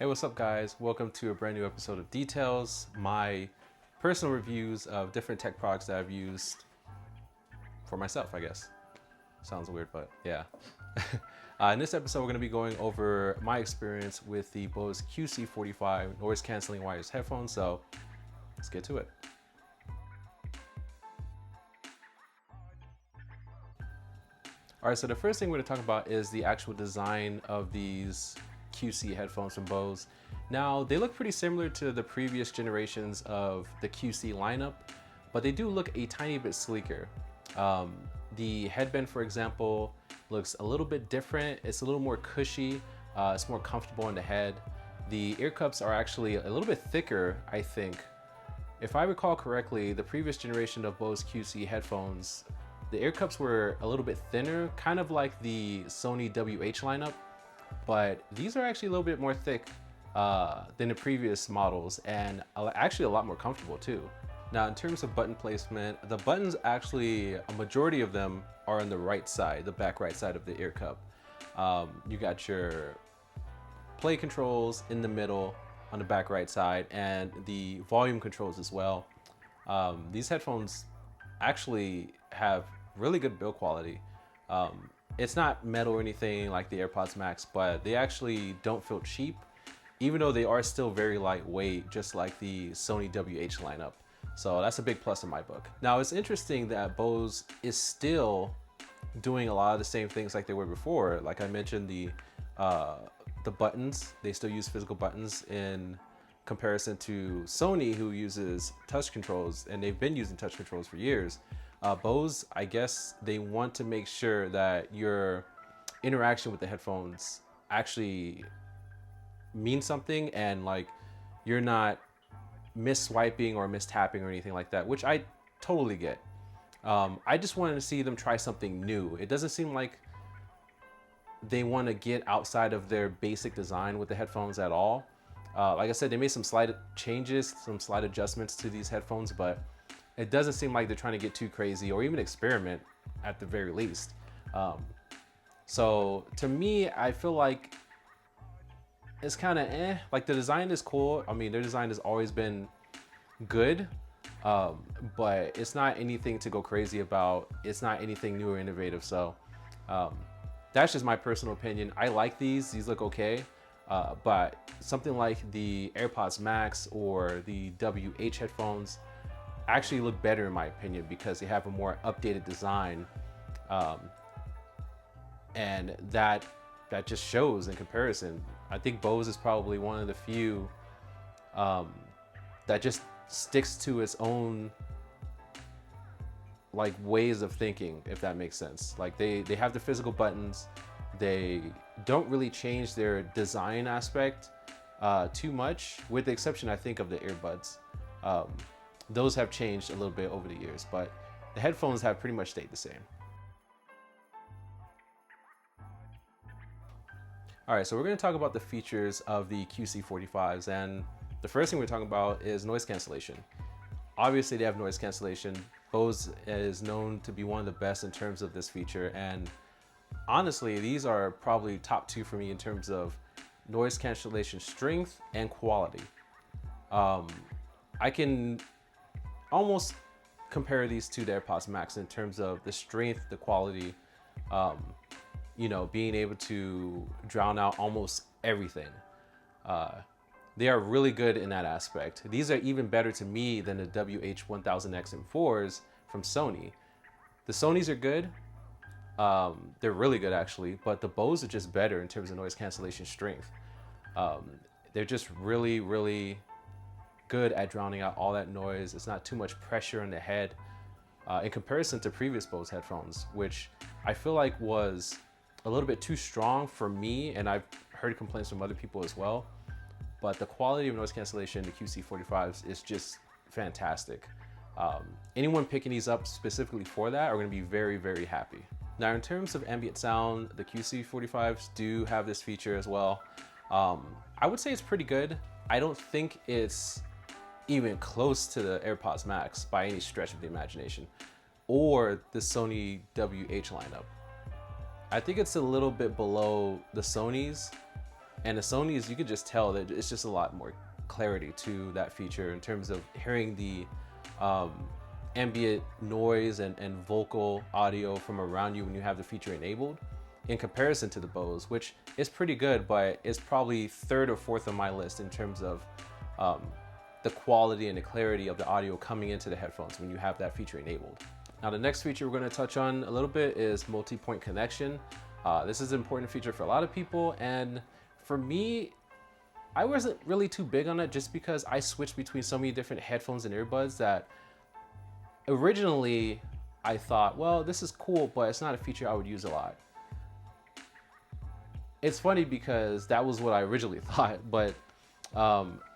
Hey, what's up guys? Welcome to a brand new episode of Details, my personal reviews of different tech products that I've used for myself, I guess. Sounds weird, but yeah. In this episode, we're going to be going over my experience with the Bose QC45 noise canceling wireless headphones, so let's get to it. All right, so the first thing we're going to talk about is the actual design of these QC headphones from Bose. Now, they look pretty similar to the previous generations of the QC lineup, but they do look a tiny bit sleeker. The headband, for example, looks a little bit different. It's a little more cushy. It's more comfortable in the head. The ear cups are actually a little bit thicker, I think. If I recall correctly, the previous generation of Bose QC headphones, the ear cups were a little bit thinner, kind of like the Sony WH lineup, but these are actually a little bit more thick than the previous models and actually a lot more comfortable too. Now, in terms of button placement, the buttons actually, a majority of them are on the right side, the back right side of the ear cup. You got your play controls in the middle on the back right side and the volume controls as well. These headphones actually have really good build quality. It's not metal or anything like the AirPods Max, but they actually don't feel cheap, even though they are still very lightweight, just like the Sony WH lineup. So that's a big plus in my book. Now, it's interesting that Bose is still doing a lot of the same things like they were before. Like I mentioned, the buttons, they still use physical buttons in comparison to Sony, who uses touch controls, and they've been using touch controls for years. Bose, I guess they want to make sure that your interaction with the headphones actually means something, and like you're not mis-swiping or mis-tapping or anything like that, which I totally get. I just wanted to see them try something new. It doesn't seem like they want to get outside of their basic design with the headphones at all. Like I said, they made some slight changes, some slight adjustments to these headphones, but it doesn't seem like they're trying to get too crazy or even experiment at the very least. So to me, I feel like it's kind of like the design is cool. I mean, their design has always been good, but it's not anything to go crazy about. It's not anything new or innovative. So that's just my personal opinion. I like these look okay. But something like the AirPods Max or the WH headphones actually look better in my opinion because they have a more updated design, and that just shows in comparison. I think Bose is probably one of the few that just sticks to its own like ways of thinking, if that makes sense. Like they have the physical buttons. They don't really change their design aspect too much, with the exception, I think, of the earbuds. Those have changed a little bit over the years, but the headphones have pretty much stayed the same. All right, so we're going to talk about the features of the QC45s, and the first thing we're talking about is noise cancellation. Obviously, they have noise cancellation. Bose is known to be one of the best in terms of this feature, and honestly, these are probably top two for me in terms of noise cancellation strength and quality. I can almost compare these to the AirPods Max in terms of the strength, the quality, being able to drown out almost everything. They are really good in that aspect. These are even better to me than the WH-1000X M4s from Sony. The Sonys are good. They're really good actually, but the Bose are just better in terms of noise cancellation strength. They're just really, really good at drowning out all that noise. It's not too much pressure on the head in comparison to previous Bose headphones, which I feel like was a little bit too strong for me, and I've heard complaints from other people as well. But the quality of noise cancellation in the QC45s is just fantastic. Anyone picking these up specifically for that are going to be very, very happy. Now, in terms of ambient sound, the QC45s do have this feature as well. I would say it's pretty good. I don't think it's even close to the AirPods Max by any stretch of the imagination, or the Sony WH lineup. I think it's a little bit below the Sonys, And the Sony's, you can just tell that it's just a lot more clarity to that feature in terms of hearing the ambient noise and vocal audio from around you when you have the feature enabled, in comparison to the Bose, which is pretty good, but it's probably third or fourth on my list in terms of the quality and the clarity of the audio coming into the headphones when you have that feature enabled. Now, the next feature we're going to touch on a little bit is multi-point connection. This is an important feature for a lot of people, and for me, I wasn't really too big on it just because I switched between so many different headphones and earbuds that originally I thought, well, this is cool, but it's not a feature I would use a lot. It's funny because that was what I originally thought, but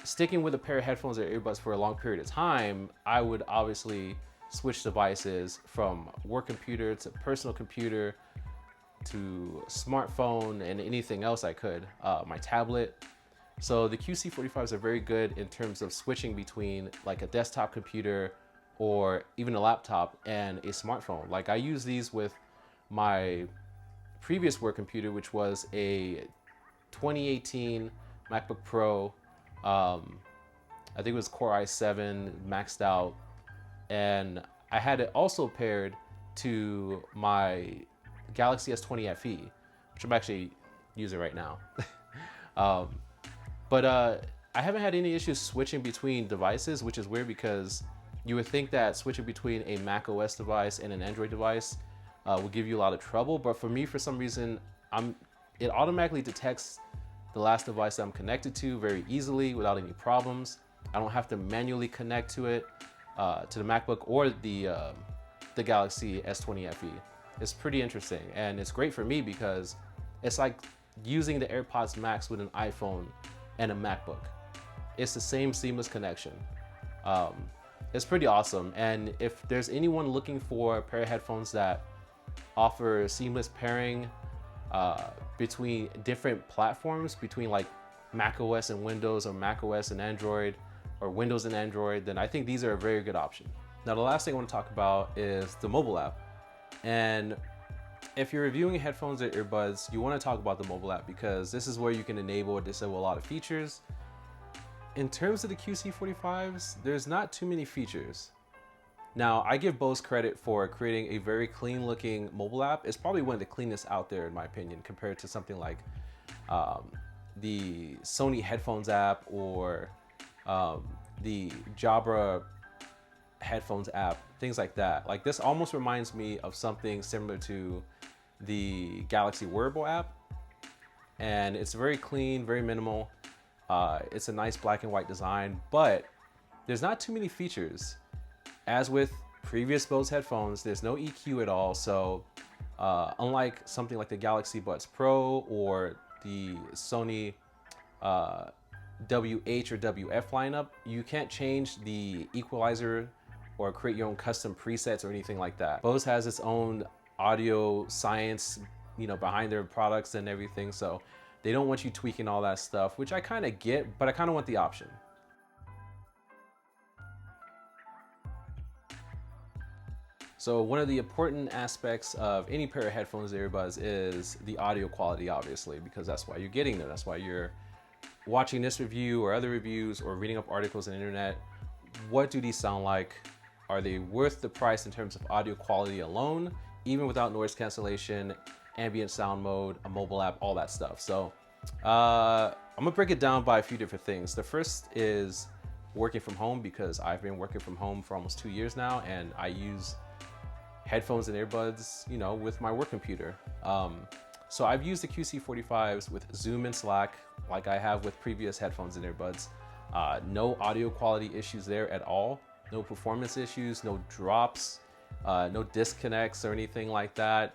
sticking with a pair of headphones or earbuds for a long period of time, I would obviously switch devices from work computer to personal computer to smartphone and anything else I could, my tablet. So the QC45s are very good in terms of switching between like a desktop computer or even a laptop and a smartphone. Like I use these with my previous work computer, which was a 2018 MacBook Pro. I think it was Core i7 maxed out, and I had it also paired to my Galaxy S20 FE, which I'm actually using right now. But I haven't had any issues switching between devices, which is weird because you would think that switching between a Mac OS device and an Android device will give you a lot of trouble. But for me, for some reason, it automatically detects the last device that I'm connected to very easily without any problems. I don't have to manually connect to it, to the MacBook or the Galaxy S20 FE. It's pretty interesting, and it's great for me because it's like using the AirPods Max with an iPhone and a MacBook. It's the same seamless connection. It's pretty awesome, and if there's anyone looking for a pair of headphones that offer seamless pairing between different platforms, between like Mac OS and Windows or Mac OS and Android or Windows and Android, then I think these are a very good option. Now, the last thing I want to talk about is the mobile app. And if you're reviewing headphones or earbuds, you want to talk about the mobile app because this is where you can enable or disable a lot of features. In terms of the QC45s, there's not too many features. Now, I give Bose credit for creating a very clean looking mobile app. It's probably one of the cleanest out there in my opinion compared to something like the Sony headphones app or the Jabra headphones app, things like that. Like this almost reminds me of something similar to the Galaxy wearable app, and it's very clean, very minimal. It's a nice black and white design, but there's not too many features. As with previous Bose headphones, there's no EQ at all. So unlike something like the Galaxy Buds Pro or the Sony WH or WF lineup, you can't change the equalizer or create your own custom presets or anything like that. Bose has its own audio science, behind their products and everything. So they don't want you tweaking all that stuff, which I kind of get, but I kind of want the option. So one of the important aspects of any pair of headphones or earbuds is the audio quality, obviously, because that's why you're getting them. That's why you're watching this review or other reviews or reading up articles on the internet. What do these sound like? Are they worth the price in terms of audio quality alone, even without noise cancellation, ambient sound mode, a mobile app, all that stuff? So I'm gonna break it down by a few different things. The first is working from home, because I've been working from home for almost 2 years now, and I use headphones and earbuds, with my work computer. So I've used the QC45s with Zoom and Slack, like I have with previous headphones and earbuds. No audio quality issues there at all. No performance issues, no drops, no disconnects or anything like that.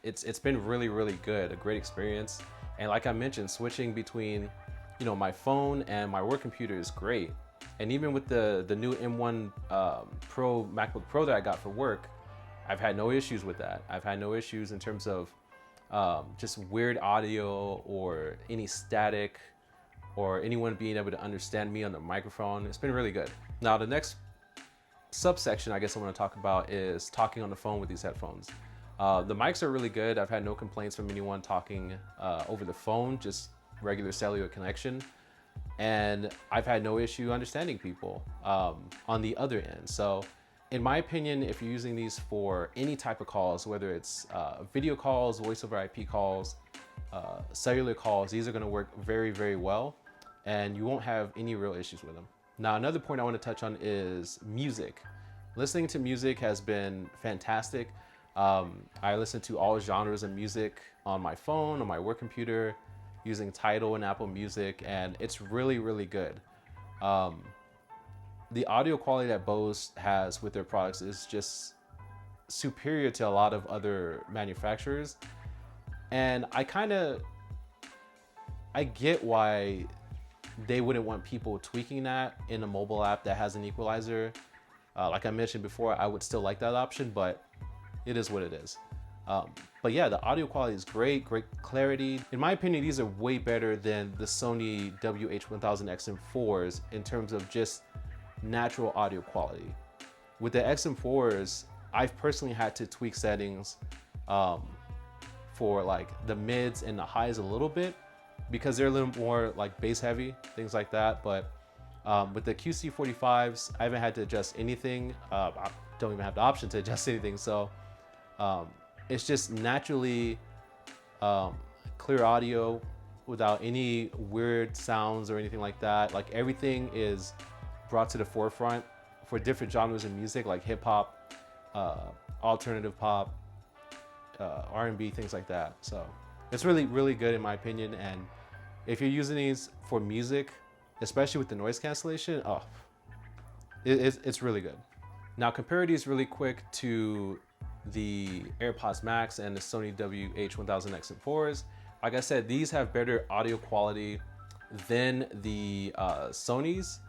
It's been really, really good, a great experience. And like I mentioned, switching between, my phone and my work computer is great. And even with the new M1 Pro MacBook Pro that I got for work, I've had no issues with that. I've had no issues in terms of just weird audio or any static or anyone being able to understand me on the microphone. It's been really good. Now, the next subsection I guess I want to talk about is talking on the phone with these headphones. The mics are really good. I've had no complaints from anyone talking over the phone, just regular cellular connection, and I've had no issue understanding people on the other end. So in my opinion, if you're using these for any type of calls, whether it's video calls, voice over IP calls, cellular calls, these are going to work very, very well, and you won't have any real issues with them. Now, another point I want to touch on is music. Listening to music has been fantastic. I listen to all genres of music on my phone, on my work computer, using Tidal and Apple Music, and it's really, really good. The audio quality that Bose has with their products is just superior to a lot of other manufacturers. And I get why they wouldn't want people tweaking that in a mobile app that has an equalizer. Like I mentioned before, I would still like that option, but it is what it is. But yeah, the audio quality is great clarity. In my opinion, these are way better than the Sony WH-1000 XM4s in terms of just natural audio quality. With the XM4s, I've personally had to tweak settings for like the mids and the highs a little bit because they're a little more like bass heavy, things like that. But with the QC45s, I haven't had to adjust anything. I don't even have the option to adjust anything. So it's just naturally clear audio without any weird sounds or anything like that. Like everything is brought to the forefront for different genres of music, like hip hop, alternative pop, R&B, things like that. So it's really, really good in my opinion. And if you're using these for music, especially with the noise cancellation, it's really good. Now compare these really quick to the AirPods Max and the Sony WH-1000 XM4s. Like I said, these have better audio quality than the Sonys.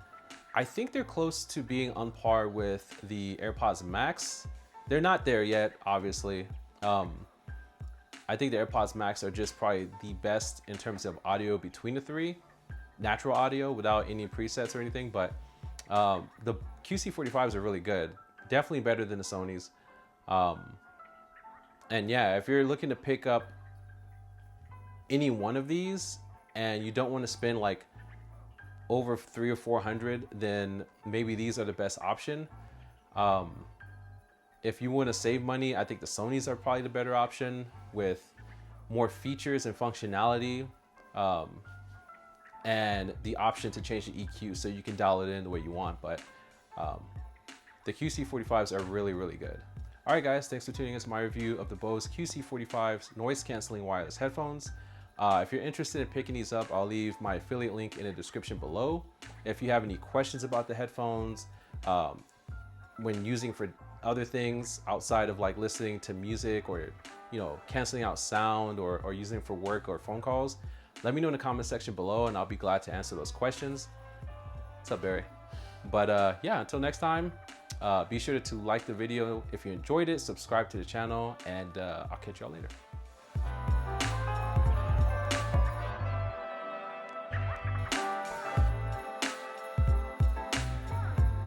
I think they're close to being on par with the AirPods Max. They're not there yet, obviously. I think the AirPods Max are just probably the best in terms of audio between the three. Natural audio without any presets or anything, but the QC45s are really good. Definitely better than the Sonys. And yeah, if you're looking to pick up any one of these and you don't want to spend like over $300 or $400, then maybe these are the best option. If you want to save money, I think the Sonys are probably the better option with more features and functionality, and the option to change the EQ so you can dial it in the way you want. But the QC45s are really, really good. All right, guys, thanks for tuning in to my review of the Bose QC45's noise canceling wireless headphones. If you're interested in picking these up, I'll leave my affiliate link in the description below. If you have any questions about the headphones, when using for other things outside of like listening to music or, you know, canceling out sound or using it for work or phone calls, let me know in the comment section below and I'll be glad to answer those questions. What's up, Barry? But yeah, until next time, be sure to like the video if you enjoyed it, subscribe to the channel, and I'll catch y'all later.